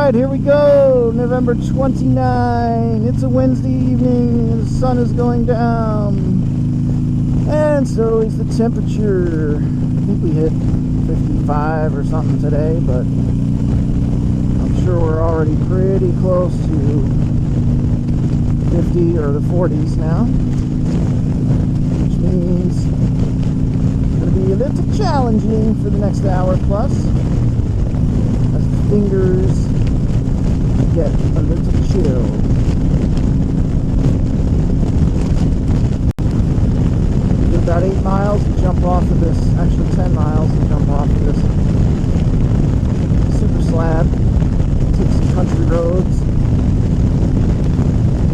Alright, here we go. November 29. It's a Wednesday evening. The sun is going down. And so is the temperature. I think we hit 55 or something today, but I'm sure we're already pretty close to 50 or the 40s now. Which means it's going to be a little challenging for the next hour plus. As the fingers get a little chill. About 8 miles to jump off of this, actually 10 miles to jump off of this super slab. Take some country roads.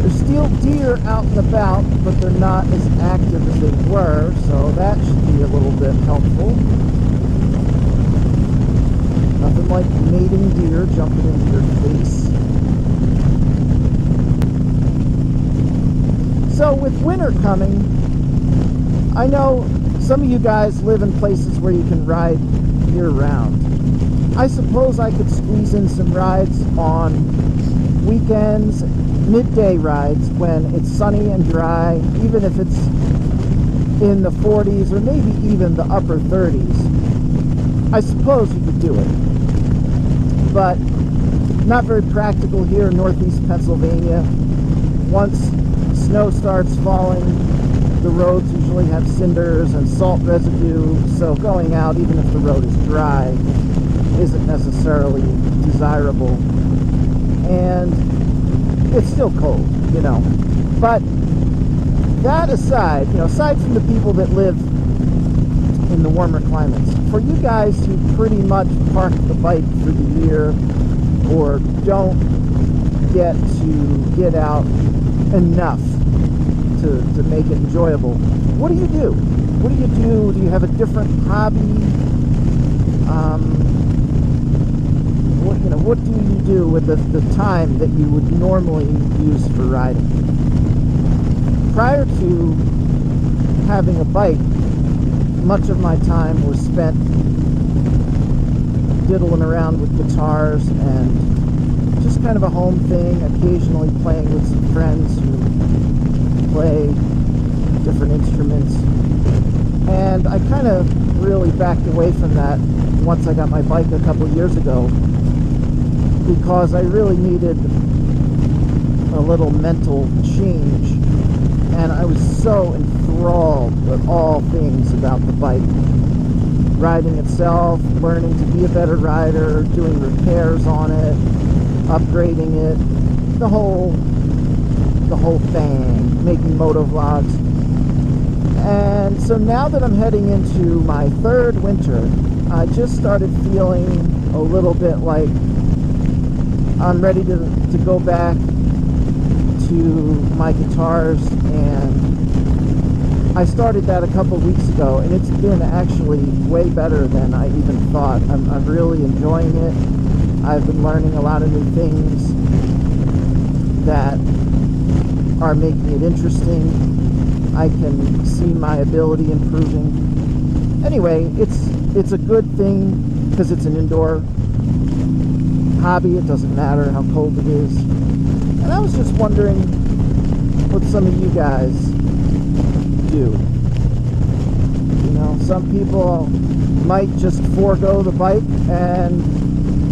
There's still deer out and about, but they're not as active as they were, so that should be a little bit helpful. Nothing like mating deer jumping into your face. So with winter coming, I know some of you guys live in places where you can ride year-round. I suppose I could squeeze in some rides on weekends, midday rides when it's sunny and dry, even if it's in the 40s or maybe even the upper 30s. I suppose you could do it, but not very practical here in northeast Pennsylvania. Once snow starts falling, the roads usually have cinders and salt residue, so going out, even if the road is dry, isn't necessarily desirable. And it's still cold, you know. But that aside, aside from the people that live in the warmer climates, for you guys who pretty much park the bike for the year or don't get to get out enough to make it enjoyable, what do you do? What do you do? Do you have a different hobby? What do you do with the time that you would normally use for riding? Prior to having a bike, much of my time was spent diddling around with guitars and just kind of a home thing, occasionally playing with some friends who play different instruments. And I kind of really backed away from that once I got my bike a couple years ago, because I really needed a little mental change, and I was so enthralled with all things about the bike. Riding itself, learning to be a better rider, doing repairs on it, upgrading it, the whole thing, making moto vlogs. And so now that I'm heading into my third winter, I just started feeling a little bit like I'm ready to go back to my guitars, and I started that a couple weeks ago, and it's been actually way better than I even thought. I'm really enjoying it. I've been learning a lot of new things that are making it interesting. I can see my ability improving. Anyway, it's a good thing because it's an indoor hobby. It doesn't matter how cold it is. And I was just wondering what some of you guys do. Some people might just forego the bike and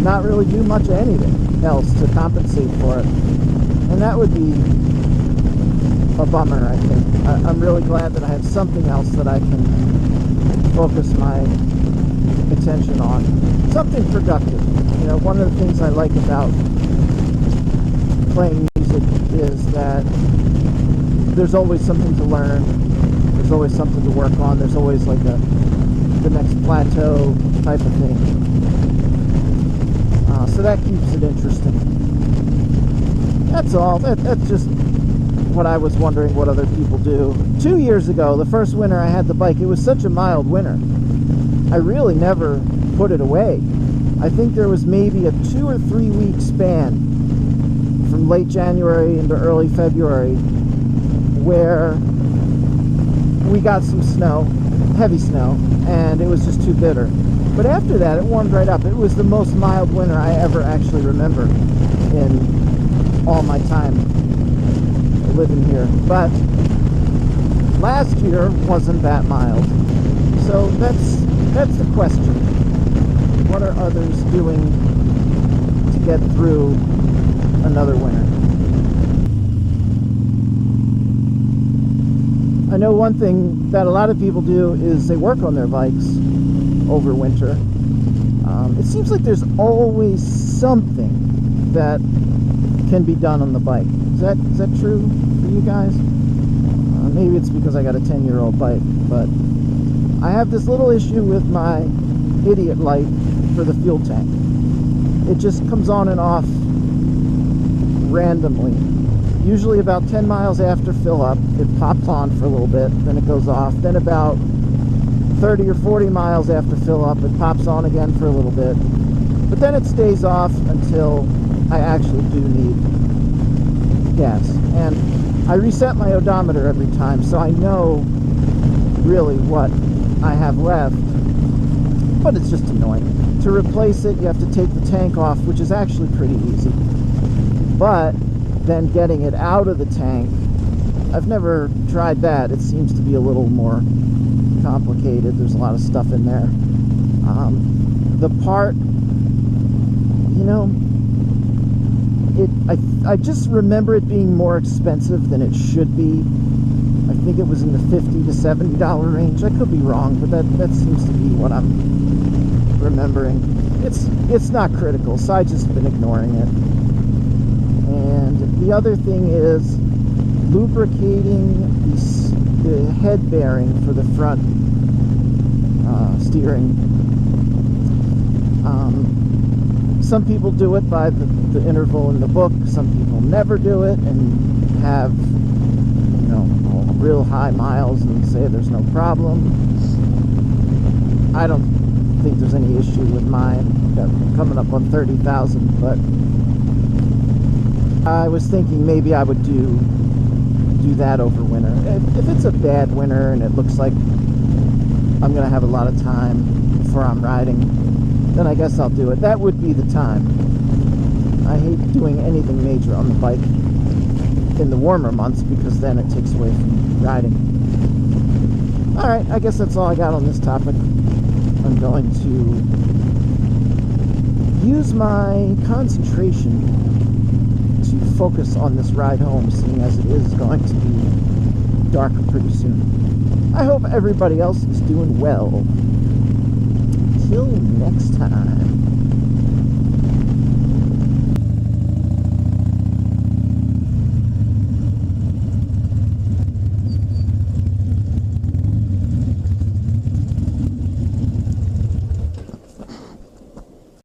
not really do much of anything else to compensate for it. And that would be a bummer, I think. I'm really glad that I have something else that I can focus my attention on. Something productive. One of the things I like about playing music is that there's always something to learn. There's always something to work on. There's always like the next plateau type of thing. So that keeps it interesting. That's all. That's just what I was wondering what other people do. 2 years ago, the first winter I had the bike, it was such a mild winter. I really never put it away. I think there was maybe a 2 or 3 week span from late January into early February where we got some snow, heavy snow, and it was just too bitter. But after that, it warmed right up. It was the most mild winter I ever actually remember in all my time living here. But last year wasn't that mild. So that's the question. What are others doing to get through another winter? I know one thing that a lot of people do is they work on their bikes over winter. It seems like there's always something that can be done on the bike. Is that true for you guys? Maybe it's because I got a 10-year-old bike, but I have this little issue with my idiot light for the fuel tank. It just comes on and off randomly. Usually about 10 miles after fill up, it pops on for a little bit, then it goes off. Then about 30 or 40 miles after fill up, it pops on again for a little bit. But then it stays off until I actually do need gas. And I reset my odometer every time, so I know really what I have left. But it's just annoying. To replace it, you have to take the tank off, which is actually pretty easy. But then getting it out of the tank, I've never tried that. It seems to be a little more complicated. There's a lot of stuff in there. The part, you know, I just remember it being more expensive than it should be. I think it was in the $50 to $70 range. I could be wrong, but that seems to be what I'm remembering. It's not critical, so I've just been ignoring it. And the other thing is lubricating the head bearing for the front steering. Some people do it by the interval in the book. Some people never do it and have, you know, real high miles and say there's no problem. I don't think there's any issue with mine. Got coming up on 30,000, but I was thinking maybe I would do that over winter. If it's a bad winter and it looks like I'm gonna have a lot of time before I'm riding, then I guess I'll do it. That would be the time. I hate doing anything major on the bike in the warmer months because then it takes away from riding. Alright, I guess that's all I got on this topic. I'm going to use my concentration to focus on this ride home, seeing as it is going to be darker pretty soon. I hope everybody else is doing well. Till next time.